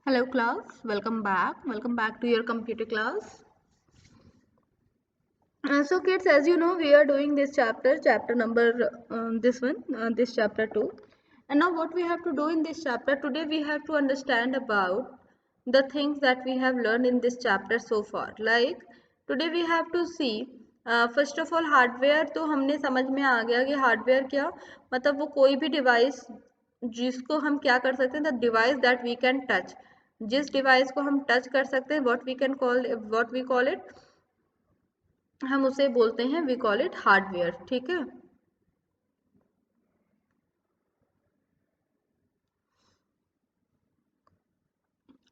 Hello class, welcome back to your computer class. So kids, as you know, we are doing this chapter number this chapter 2. And now what we have to do in this chapter today, we have to understand about the things that we have learned in this chapter so far. Like today we have to see first of all hardware तो हमने समझ में आ गया कि hardware क्या मतलब वो कोई भी डिवाइस जिसको हम क्या कर सकते हैं the device that we can touch जिस डिवाइस को हम टच कर सकते हैं व्हाट वी कॉल इट हम उसे बोलते हैं वी कॉल इट हार्डवेयर ठीक है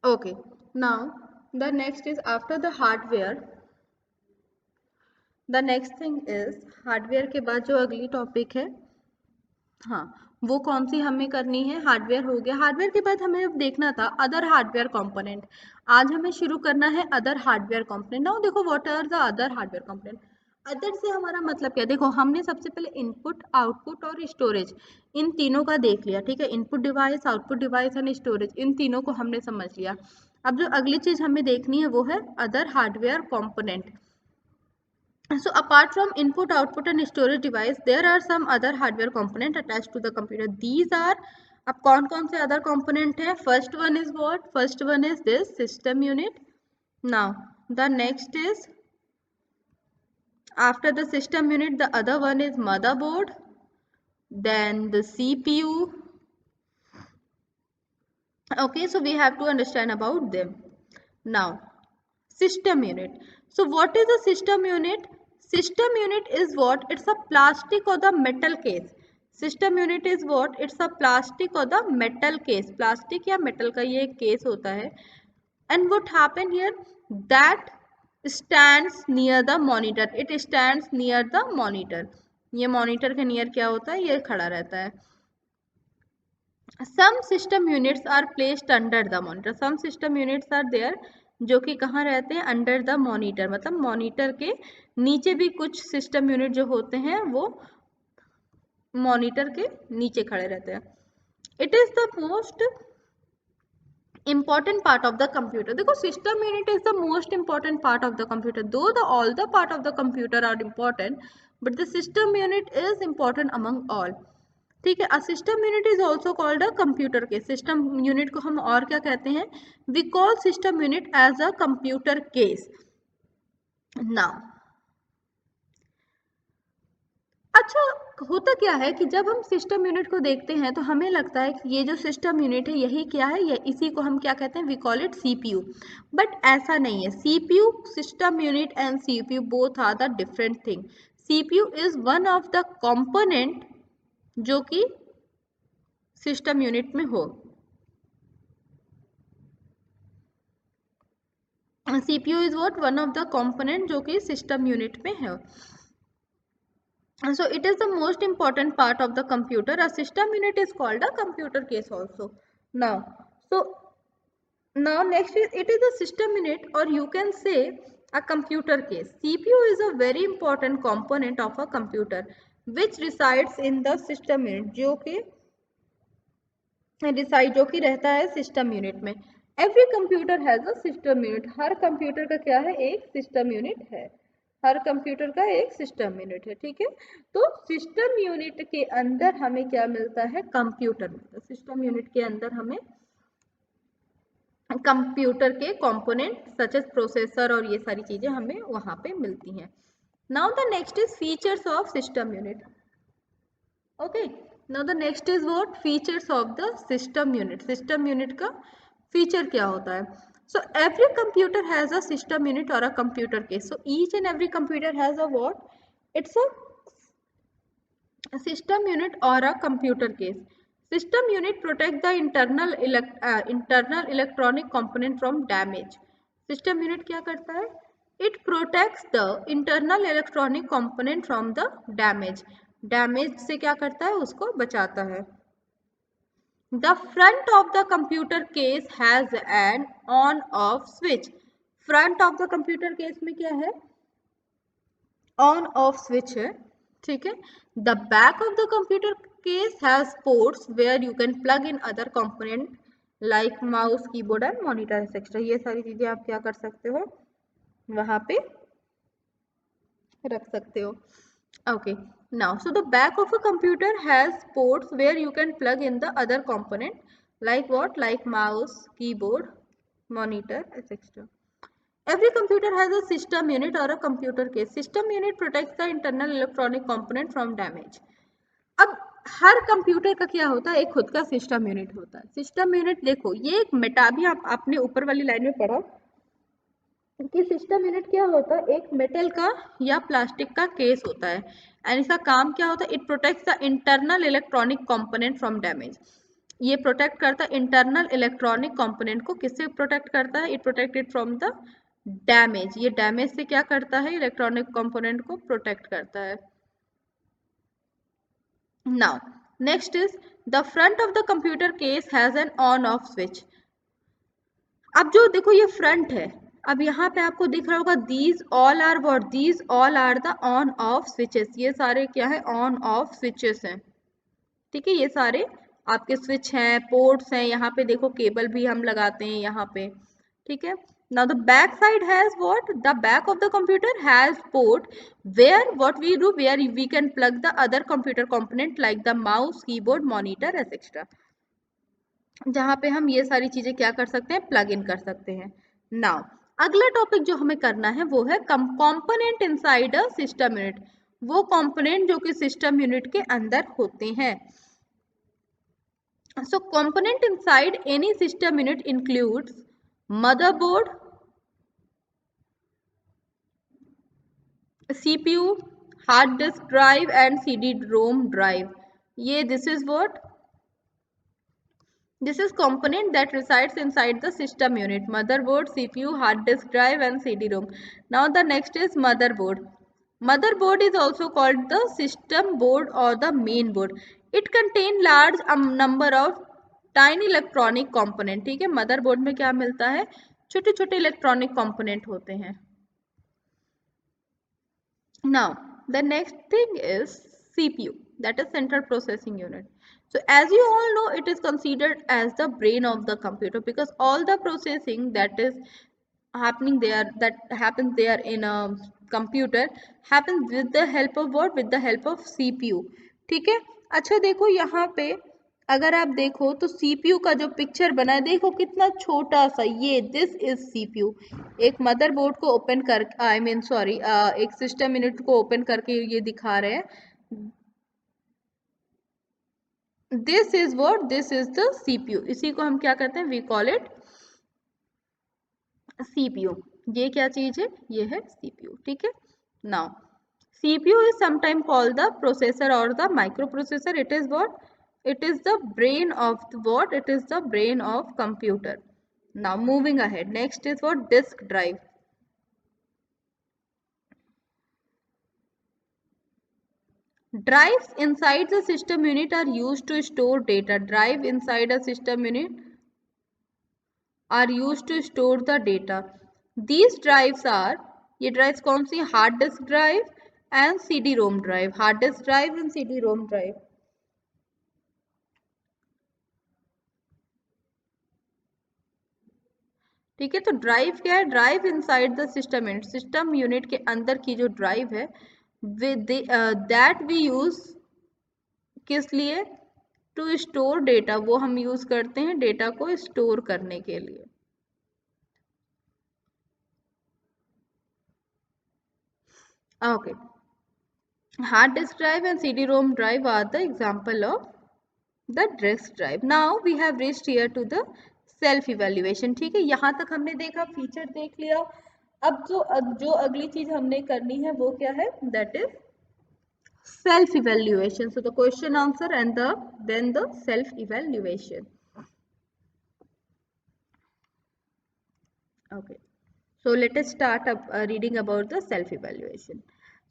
okay now the next is after the hardware the next thing is hardware के बाद जो अगली टॉपिक है हाँ वो कौन सी हमें करनी है हार्डवेयर हो गया हार्डवेयर के बाद हमें अब देखना था अदर हार्डवेयर कंपोनेंट आज हमें शुरू करना है अदर हार्डवेयर कंपोनेंट नाउ देखो what are the other hardware component other से हमारा मतलब क्या देखो हमने सबसे पहले इनपुट आउटपुट और स्टोरेज इन तीनों का देख लिया ठीक है input device output device and storage इन तीनों को हमने समझ लिया अब जो अगली चीज हमें देखनी है वो है other hardware component So apart from input, output and storage device, there are some other hardware component attached to the computer. These are अब कौन से other component है First one is what? First one is this system unit. Now the next is after the system unit, the other one is motherboard. Then the CPU. Okay, so we have to understand about them. Now system unit. So what is a system unit? System unit is what? It's a plastic or the metal case. System unit is what? It's a plastic or the metal case. Plastic या metal का ये case होता है. And what happen here? That stands near the monitor. It stands near the monitor. ये monitor के near क्या होता है? ये खड़ा रहता है. Some system units are placed under the monitor. Some system units are there जो कि कहाँ रहते हैं अंडर द मॉनिटर मतलब मॉनिटर के नीचे भी कुछ सिस्टम यूनिट जो होते हैं वो मॉनिटर के नीचे खड़े रहते हैं it is the most important part of the computer देखो system unit is the most important part of the computer though all the part of the computer are important but the system unit is important among all ठीक है system unit is also called a computer case system unit को हम और क्या कहते हैं we call system unit as a computer case now अच्छा होता क्या है कि जब हम सिस्टम यूनिट को देखते हैं तो हमें लगता है कि ये जो सिस्टम यूनिट है यही क्या है ये इसी को हम क्या कहते हैं we call it CPU but ऐसा नहीं है CPU system unit and CPU both are the different thing CPU is one of the component जो कि सिस्टम यूनिट में हो CPU is what one of the component जो कि सिस्टम यूनिट में है so it is the most important part of the computer a system unit is called a computer case also now so now next is it is a system unit or you can say a computer case CPU is a very important component of a computer which resides in the system unit जो कि रहता है system unit में every computer has a system unit her computer का क्या है एक system unit है हर कंप्यूटर का एक सिस्टम यूनिट है ठीक है तो सिस्टम यूनिट के अंदर हमें क्या मिलता है कंप्यूटर मिलता है सिस्टम यूनिट के अंदर हमें कंप्यूटर के कंपोनेंट सच एज प्रोसेसर और ये सारी चीजें हमें वहां पे मिलती हैं now the next is features of system unit okay now the next is what features of the system unit का फीचर क्या होता है so every computer has a system unit और a computer case so each and every computer has a what it's a system unit और a computer case system unit protect the internal electronic component from damage system unit क्या करता है it protects the internal electronic component from the damage से क्या करता है उसको बचाता है the front of the computer case has an on off switch front of the computer case में क्या है ऑन ऑफ स्विच है ठीक है the back of the computer case has ports where you can plug in other component like mouse keyboard and monitor etcetera, ये सारी चीजें आप क्या कर सकते हो, वहां पे रख सकते हो। Okay, now so the back of a computer has ports where you can plug in the other component, like what, like mouse, keyboard, monitor, etc. Every computer has a system unit or a computer case. System unit protects the internal electronic component from damage. अब हर computer का क्या होता है, एक खुद का system unit होता है। सिस्टम यूनिट देखो, ये एक मेटा भी आप आपने ऊपर वाली लाइन में पढ़ा कि सिस्टम यूनिट क्या होता है, एक मेटल का या प्लास्टिक का केस होता है, एंड इसका काम क्या होता है, it protects the internal electronic component from damage. ये प्रोटेक्ट करता है इंटरनल इलेक्ट्रॉनिक कंपोनेंट को, किससे प्रोटेक्ट करता है, it protect it from the damage. ये डैमेज से क्या करता है, इलेक्ट्रॉनिक कंपोनेंट को प्रोटेक्ट करता है। Now next is the front of the computer case has an on off switch. अब जो देखो ये फ्रंट है, अब यहाँ पे आपको दिख रहा होगा these all are what, these all are the on off switches. ये सारे क्या है, ऑन ऑफ स्विचेस हैं, ठीक है, ये सारे आपके स्विच हैं, पोर्ट्स हैं। यहाँ पे देखो केबल भी हम लगाते हैं यहाँ पे, ठीक है। Now the back side has what, the back of the computer has port where what we do, where we can plug the other computer component like the mouse, keyboard, monitor etcetera, जहाँ पे हम ये सारी चीजें क्या कर सकते हैं, प्लग इन कर सकते हैं। नाउ अगला टॉपिक जो हमें करना है वो है component inside a system unit. वो कंपोनेंट जो कि सिस्टम यूनिट के अंदर होते हैं। So component inside any system unit includes motherboard, CPU, hard disk drive and CD ROM drive. ये this is what, this is component that resides inside the system unit: motherboard, CPU, hard disk drive and CD-ROM. Now the next is motherboard. Motherboard is also called the system board or the main board. It contains large number of tiny electronic component, ठीक है। motherboard में क्या मिलता है, छोटे छोटे electronic component होते हैं। Now the next thing is CPU, that is central processing unit. So as you all know, it is considered as the brain of the computer because all the processing that is happening there, that happens there in a computer, happens with the help of what, with the help of CPU, ठीक है। अच्छा देखो यहाँ पे अगर आप देखो तो CPU का जो पिक्चर बना है, देखो कितना छोटा सा, ये दिस इज CPU। एक मदरबोर्ड को ओपन कर, आई मीन सॉरी, एक सिस्टम यूनिट को ओपन करके ये दिखा रहे हैं, this is what, this is the CPU। इसी को हम क्या कहते हैं, वी कॉल इट CPU। ये क्या चीज है, ये है CPU, ठीक है। Now CPU is sometimes called the processor or the microprocessor. It is what, it is the brain of what, it is the brain of computer. Now moving ahead, next is what, disk drive. Drives inside the system unit are used to store data. Drive inside a system unit are used to store the data. These drives are, ये drives कौन सी, hard disk drive and CD-ROM drive. Hard disk drive and CD-ROM drive. ठीक है, तो drive क्या है, drive inside the system unit, system unit के अंदर की जो ड्राइव है, विद दैट वी यूज किस लिए, टू स्टोर डेटा, वो हम यूज करते हैं डेटा को स्टोर करने के लिए। Okay, hard disk drive and CD-ROM drive are the example of the disk drive. Now we have reached here to the self evaluation, ठीक है। यहाँ तक हमने देखा, फीचर देख लिया। अब जो अगली चीज हमने करनी है वो क्या है, that is self evaluation. So the question answer and then the self evaluation. Okay, so let us start up reading about the self evaluation.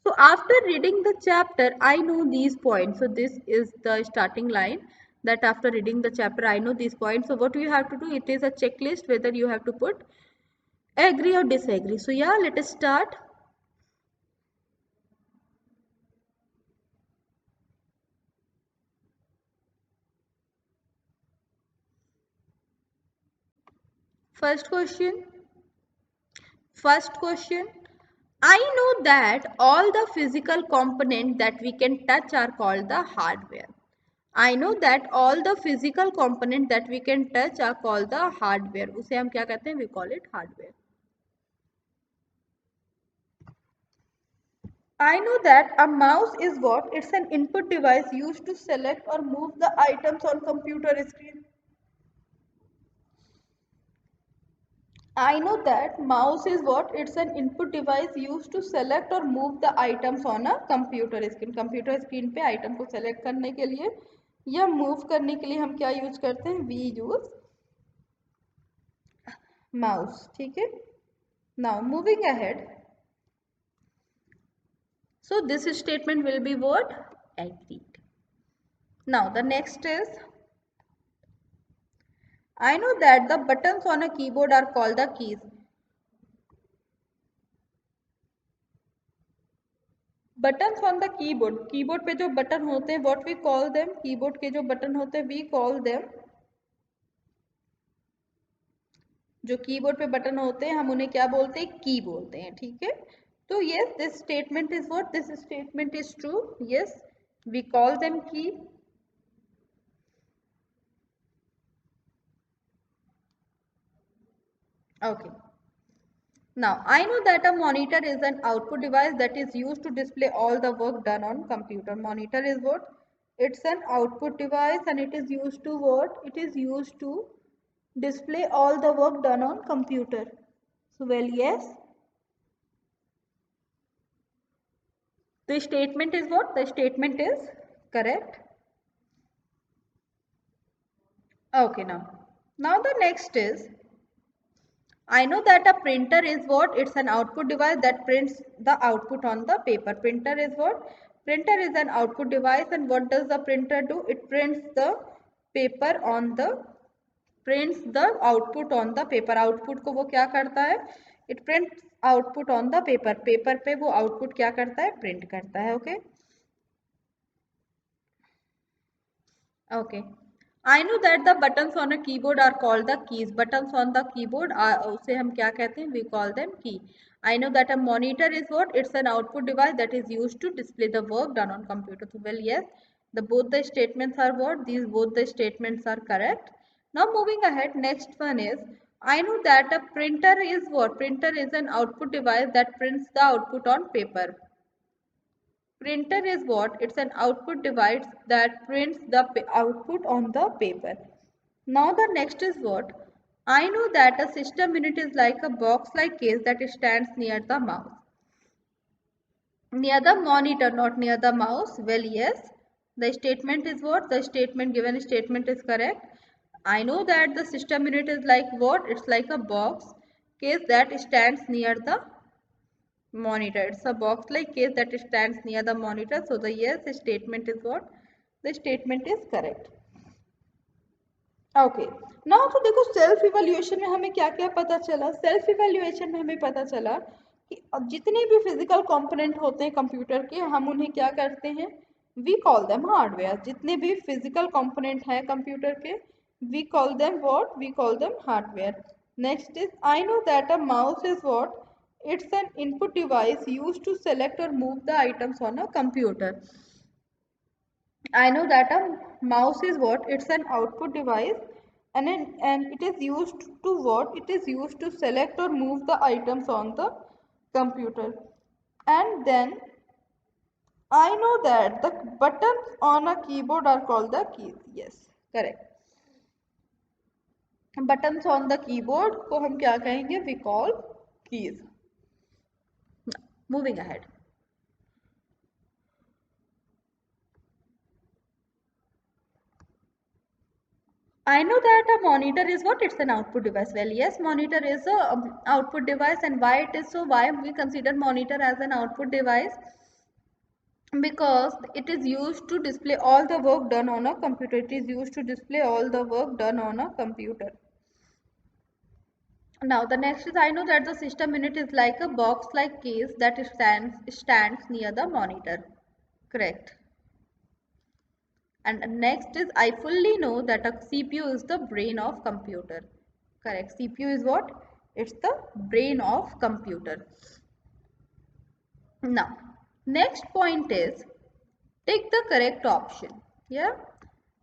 So after reading the chapter, I know these points. So this is the starting line, that after reading the chapter, I know these points. So what you have to do, it is a checklist whether you have to put agree or disagree. So yeah, let us start. First question. First question. I know that all the physical components that we can touch are called the hardware. I know that all the physical components that we can touch are called the hardware. उसे हम क्या कहते हैं? We call it hardware. I know that a mouse is what? It's an input device used to select or move the items on computer screen. I know that mouse is what? It's an input device used to select or move the items on a computer screen. Computer screen पे item को select करने के लिए या move करने के लिए हम क्या use करते हैं? We use mouse. ठीक है? Now moving ahead. So this statement will be what? Agreed. Now the next is, I know that the buttons on a keyboard are called the keys. Buttons on the keyboard. Keyboard पे जो button होते हैं, what we call them? Keyboard के जो button होते हैं, we call them. जो keyboard पे बटन होते हैं हम उन्हें क्या बोलते हैं? की बोलते हैं. ठीक है? तो yes, this statement is what? This statement is true. Yes, we call them key. Okay. Now, I know that a monitor is an output device that is used to display all the work done on computer. Monitor is what? It's an output device and it is used to what? It is used to display all the work done on computer. So, well, yes. The statement is what? The statement is correct. Okay, now the next is, I know that a printer is what? It's an output device that prints the output on the paper. Printer is what? Printer is an output device, and what does the printer do? It prints the paper on the, prints the output on the paper. Output को वो क्या करता है? It prints output on the paper. Paper पे वो output क्या करता है? Print करता है. Okay. Okay. I know that the buttons on a keyboard are called the keys. Buttons on the keyboard उसे हम क्या कहते हैं? We call them key. I know that a monitor is what? It's an output device that is used to display the work done on computer. So well, yes, both the statements are what? These both the statements are correct. Now moving ahead, next one is, I know that a printer is what? Printer is an output device that prints the output on paper. Printer is what? It's an output device that prints the output on the paper. Now the next is what? I know that a system unit is like a box-like case that stands near the mouse. Near the monitor, not near the mouse. Well, yes. The statement is what? The statement, given statement is correct. I know that the system unit is like what? It's like a box case that stands near the monitor. It's a box like case that stands near the monitor. So the yes statement is what? The statement is correct. Okay now तो देखो self evaluation में हमें क्या क्या पता चला. Self evaluation में हमें पता चला कि अब जितने भी फिजिकल कंपोनेंट होते हैं कंप्यूटर के हम उन्हें क्या करते हैं? We call them hardware. जितने भी फिजिकल कंपोनेंट हैं कंप्यूटर के we call them what? We call them hardware. Next is, I know that a mouse is what? It's an input device used to select or move the items on a computer. I know that a mouse is what? It's an output device and it is used to what? It is used to select or move the items on the computer. And then I know that the buttons on a keyboard are called the keys. Yes, correct. Buttons on the keyboard को हम क्या कहेंगे? We call keys. Moving ahead. I know that a monitor is what? It's an output device. Well, yes, monitor is a output device, and why it is so? Why we consider monitor as an output device? Because it is used to display all the work done on a computer. It is used to display all the work done on a computer. Now the next is, I know that the system unit is like a box-like case that stands near the monitor. Correct. And next is, I fully know that a CPU is the brain of computer. correct. CPU is what? It's the brain of computer. Now next point is take the correct option. Yeah,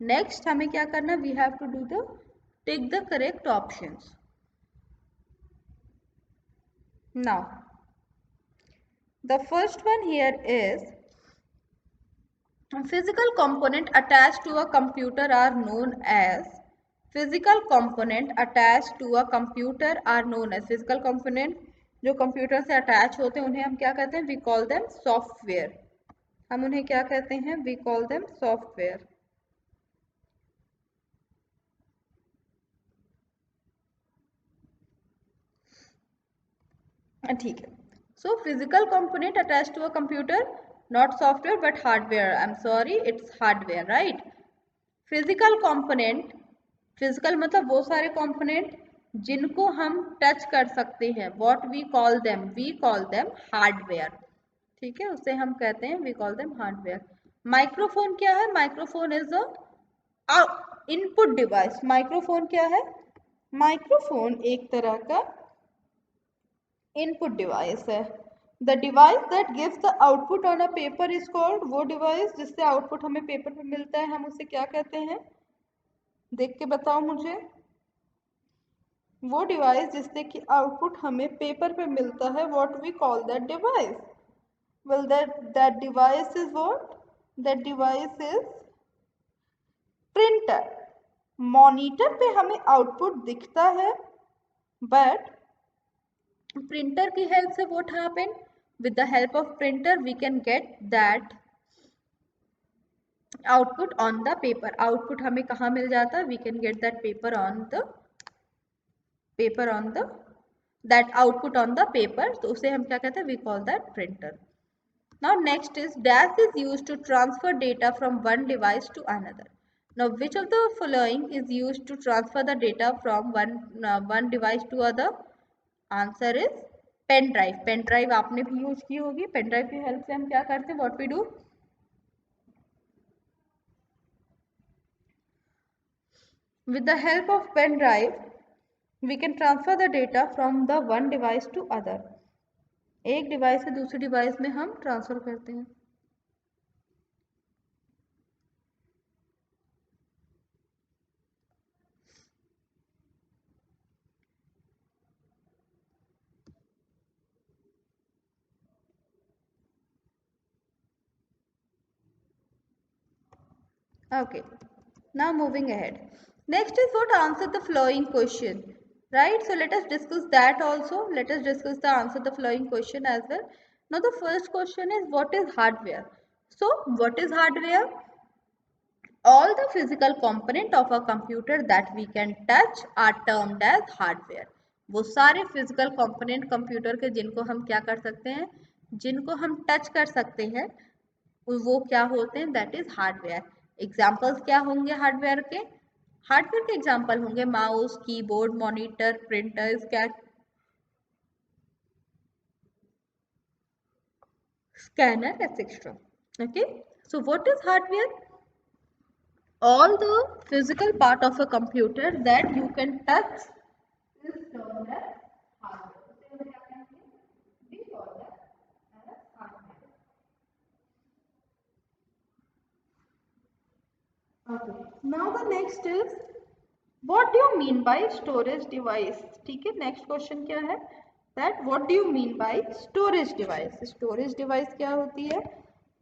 next हमें क्या करना? We have to do the take the correct options. Now the first one here is physical component attached to a computer are known as physical component attached to a computer are known as physical component जो computer से attach होते हैं उन्हें हम क्या कहते हैं? We call them software. हम उन्हें क्या कहते हैं? We call them software. ठीक है. So physical component attach to a computer, not software but hardware. I am sorry, it's hardware, right. Physical component, physical मतलब वो सारे कंपोनेंट जिनको हम टच कर सकते हैं. What we call them? We call them hardware. ठीक है, उसे हम कहते हैं we call them hardware. Microphone क्या है? Microphone is a input device. Microphone क्या है? माइक्रोफोन एक तरह का इनपुट डिवाइस है. The device that gives the output on a paper is called, वो डिवाइस जिससे आउटपुट हमें पेपर पे मिलता है हम उसे क्या कहते हैं? देख के बताओ मुझे. वो डिवाइस जिससे कि आउटपुट हमें पेपर पे मिलता है, what we call that device? Well that device is what? That device is printer. Monitor पे हमें आउटपुट दिखता है, बट प्रिंटर की हेल्प से what happen? With the help of printer we can get that output on the paper. Output हमें कहाँ मिल जाता है? We can get that paper on the that output on the paper. तो उसे हम क्या कहते हैं? We call that printer. Now next is dash is used to transfer data from one device to another. Now which of the following is used to transfer the data from one device to other? Answer is pen drive. Pen drive आपने भी use की होगी. Pen drive की help से हम क्या करते हैं? What we do? With the help of pen drive we can transfer the data from the one device to other. एक डिवाइस से दूसरी डिवाइस में हम ट्रांसफर करते हैं. Okay, now moving ahead. Next is what? Answer the following question, right? So let us discuss that also. Let us discuss the answer the following question as well. Now the first question is what is hardware? So what is hardware? All the physical component of a computer that we can touch are termed as hardware. वो सारे physical component computer के जिनको हम क्या कर सकते हैं? जिनको हम touch कर सकते हैं वो क्या होते हैं? That is hardware. एग्जाम्पल्स क्या होंगे हार्डवेयर के? हार्डवेयर के एग्जाम्पल होंगे mouse, keyboard, monitor, printer, scanner etcetera. Okay, so what is hardware? All the physical part of a computer that you can touch is termed as hardware. We call that as hardware. Okay. Now the next is what do you mean by storage device? ठीक है, next question क्या है? That what do you mean by storage device? Storage device क्या होती है?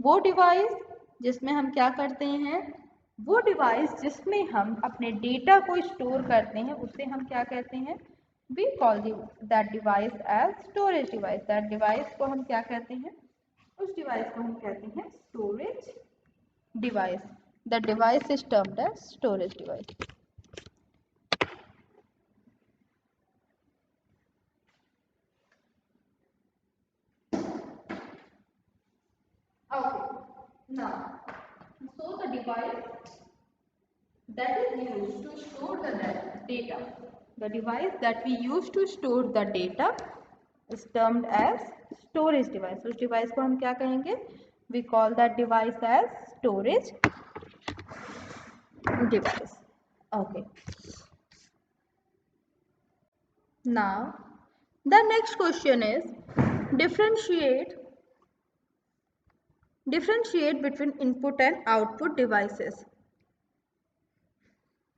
वो device जिसमें हम क्या करते हैं? वो डिवाइस जिसमें हम अपने डेटा को स्टोर करते हैं उसे हम क्या कहते हैं? We call that device as storage device. That device को हम क्या कहते हैं? उस डिवाइस को हम कहते हैं storage device. The device is termed as storage device. Okay. Now, so the device that is used to store the data, the device that we use to store the data is termed as storage device. उस device को हम क्या कहेंगे? We call that device as storage device. Okay. Now, the next question is differentiate between input and output devices.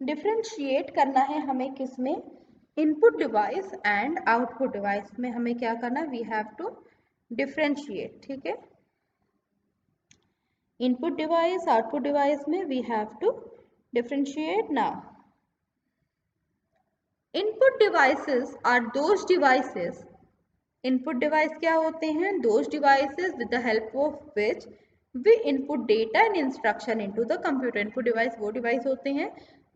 Differentiate करना है हमें किसमें, input device and output device में हमें क्या करना है, वी हैव टू डिफ्रेंशिएट. ठीक है, इनपुट डिवाइस आउटपुट डिवाइस में we have to differentiate. Now input devices are those devices, input device क्या होते हैं, those devices with the help of which we input data and instruction into the computer. Input device वो device होते हैं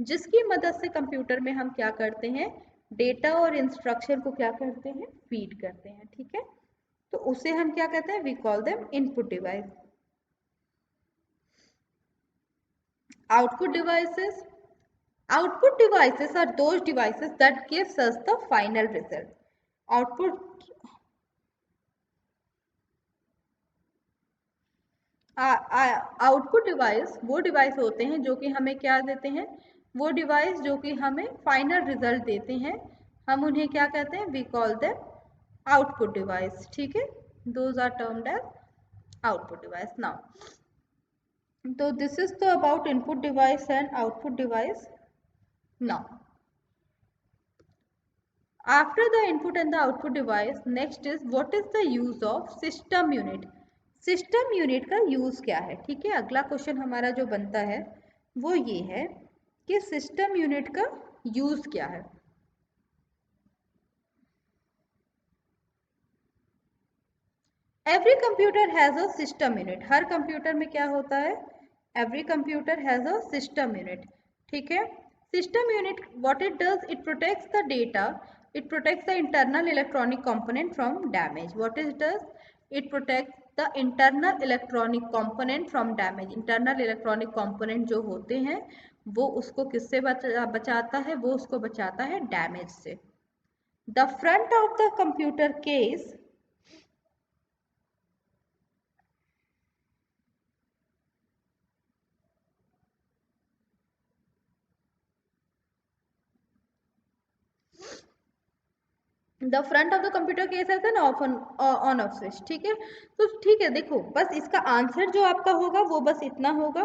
जिसकी मदद से कंप्यूटर में हम क्या करते हैं, डेटा और इंस्ट्रक्शन को क्या करते हैं, फीड करते हैं. ठीक है, तो उसे हम क्या कहते हैं, we call them input device. Output devices, output devices are those devices that gives us the final result. Output device वो डिवाइस होते हैं जो कि हमें क्या देते हैं, वो डिवाइस जो कि हमें फाइनल रिजल्ट देते हैं, हम उन्हें क्या कहते हैं, we call them output device. ठीक है, those are termed as output device. Now तो this is the about input device and output device. Now, after the input and the output device, next is what is the use of system unit. System unit का use क्या है. ठीक है, अगला question हमारा जो बनता है वो ये है कि system unit का use क्या है. Every computer has a system unit. Her computer में क्या होता है, every computer has a system unit. ठीक है, system unit what it does, it protects the data, it protects the internal electronic component from damage. What it does, it protects the internal electronic component from damage. internal electronic component जो होते हैं वो उसको किससे बचाता है, वो उसको बचाता है डैमेज से. the front of the computer case, the front of the computer case है ना ऑन ऑफ स्विच. ठीक है, तो ठीक है, देखो बस इसका आंसर जो आपका होगा वो बस इतना होगा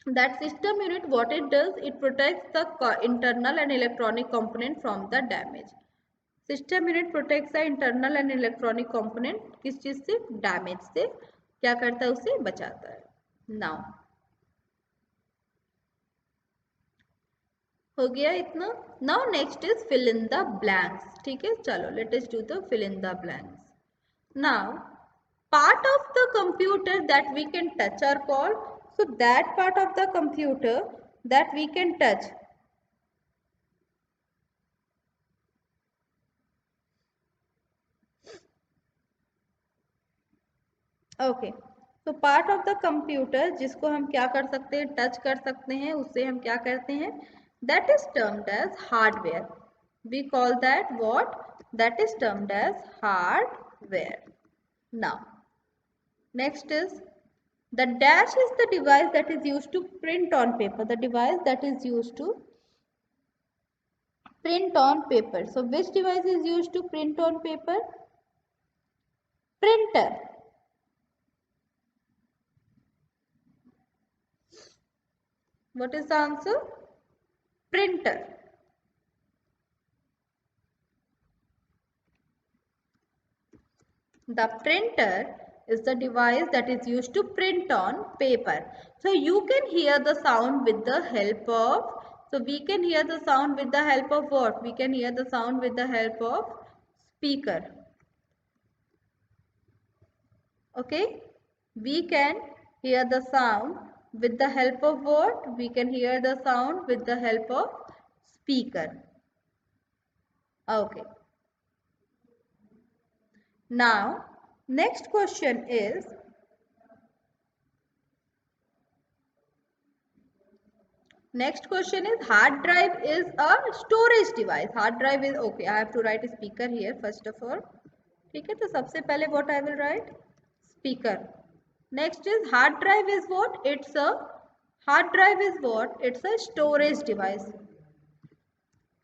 that system unit what it does, it protects the internal and electronic component from the damage. system unit protects the internal and electronic component किस चीज से, डैमेज से क्या करता है, उसे बचाता है. नाउ हो गया इतना. Now next is fill in the blanks. ठीक है, चलो let us do the fill in the blanks. Now part of the computer that we can touch are called, so that part of the computer that we can touch, okay, तो part of the computer जिसको हम क्या कर सकते हैं, touch कर सकते हैं, उससे हम क्या करते हैं, that is termed as hardware. We call that what, that is termed as hardware. Now next is the dash is the device that is used to print on paper. The device that is used to print on paper. So which device is used to print on paper? Printer. What is the answer? Printer. The printer is the device that is used to print on paper. So you can hear the sound with the help of, so we can hear the sound with the help of what? We can hear the sound with the help of speaker. Okay, we can hear the sound with the help of what? We can hear the sound with the help of speaker. Okay. Now, next question is, hard drive is a storage device. Hard drive is, okay, I have to write a speaker here first of all. ठीक है, तो सबसे पहले what I will write? Speaker. Next is hard drive is what? It's a Hard drive is what? It's a storage device.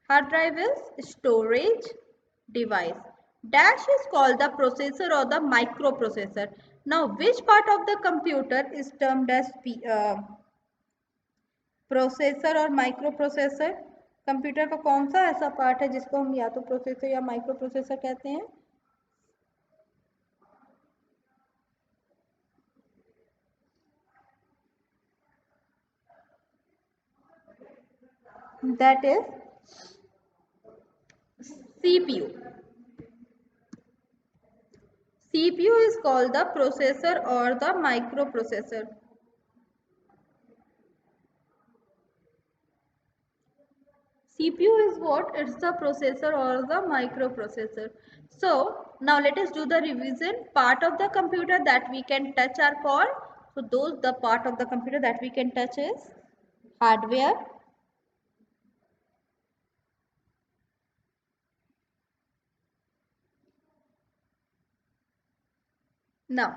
Hard drive is storage device. Dash is called the processor or the microprocessor. Now, which part of the computer is termed as processor और micro processor? Computer का कौन सा ऐसा part है जिसको हम या तो प्रोसेसर या माइक्रो प्रोसेसर कहते हैं? That is CPU. CPU is called the processor or the microprocessor. CPU is what? It's the processor or the microprocessor. So now let us do the revision. Part of the computer that we can touch are called. So the part of the computer that we can touch is hardware. Now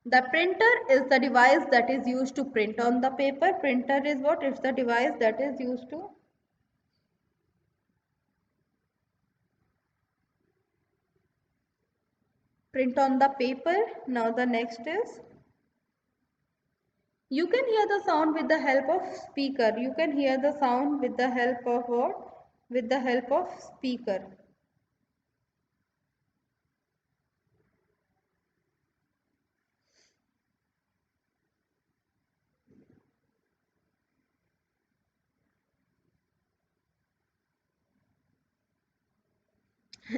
the printer is the device that is used to print on the paper. Printer is what? It's the device that is used to print on the paper. Now the next is, you can hear the sound with the help of speaker. You can hear the sound with the help of what? With the help of speaker.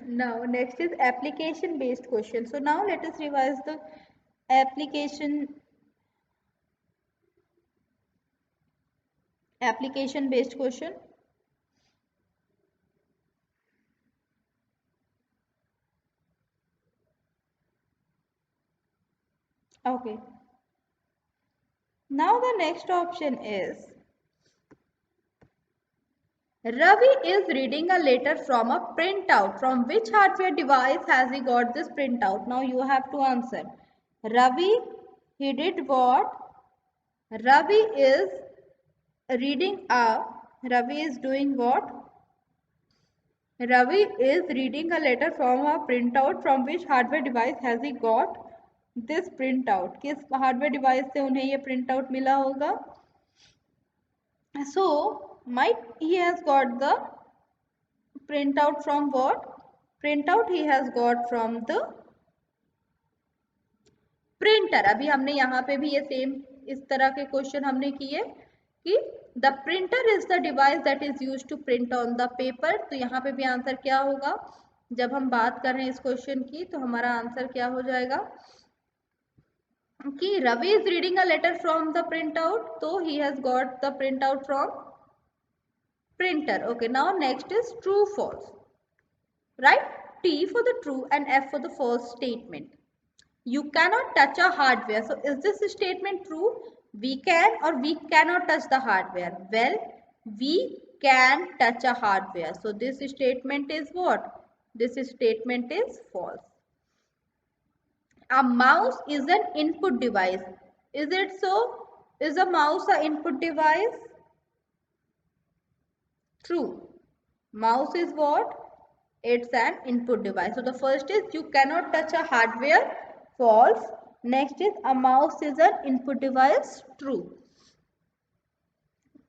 Now next is application based question. So now let us revise the application based question. Okay. Now the next option is, Ravi is reading a letter from a printout. From which hardware device has he got this printout? Now you have to answer. Ravi, he did what? Ravi is reading a, Ravi is doing what? Ravi is reading a letter from a printout. From which hardware device has he got this printout? किस hardware device से उन्हें ये printout मिला होगा? So might he has got the printout from what? Printout he has got from the printer. अभी हमने यहाँ पे भी ये सेम इस तरह के क्वेश्चन हमने किए कि the printer is the device that is use to print on the paper. तो यहाँ पे भी आंसर क्या होगा? जब हम बात कर रहे हैं इस क्वेश्चन की तो हमारा आंसर क्या हो जाएगा कि Ravi is reading a letter from the print out, तो he has got the print out from printer. Okay, now next is true false. Write T for the true and F for the false statement. You cannot touch a hardware. So is this statement true? We can or we cannot touch the hardware? Well, we can touch a hardware. So this statement is what? This statement is false. A mouse is an input device. Is it so? Is a mouse an input device? True. Mouse is what? It's an input device. So the first is you cannot touch a hardware. False. Next is a mouse is an input device. True.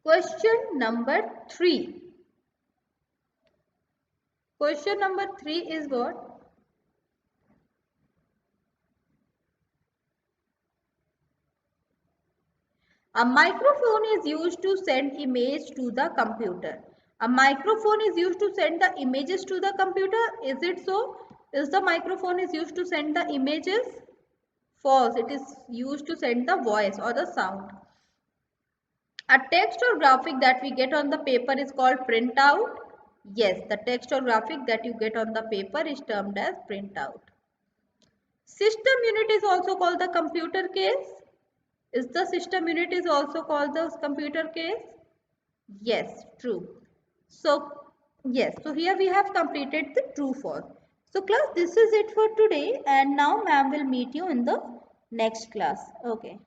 Question number 3. Question number 3 is what? A microphone is used to send image to the computer. A microphone is used to send the images to the computer. Is it so? Is the microphone is used to send the images? False. It is used to send the voice or the sound. A text or graphic that we get on the paper is called printout. Yes, the text or graphic that you get on the paper is termed as printout. System unit is also called the computer case. Is the system unit is also called the computer case? Yes, true. So, yes, so here we have completed the true false. So class, this is it for today, and now ma'am will meet you in the next class. Okay.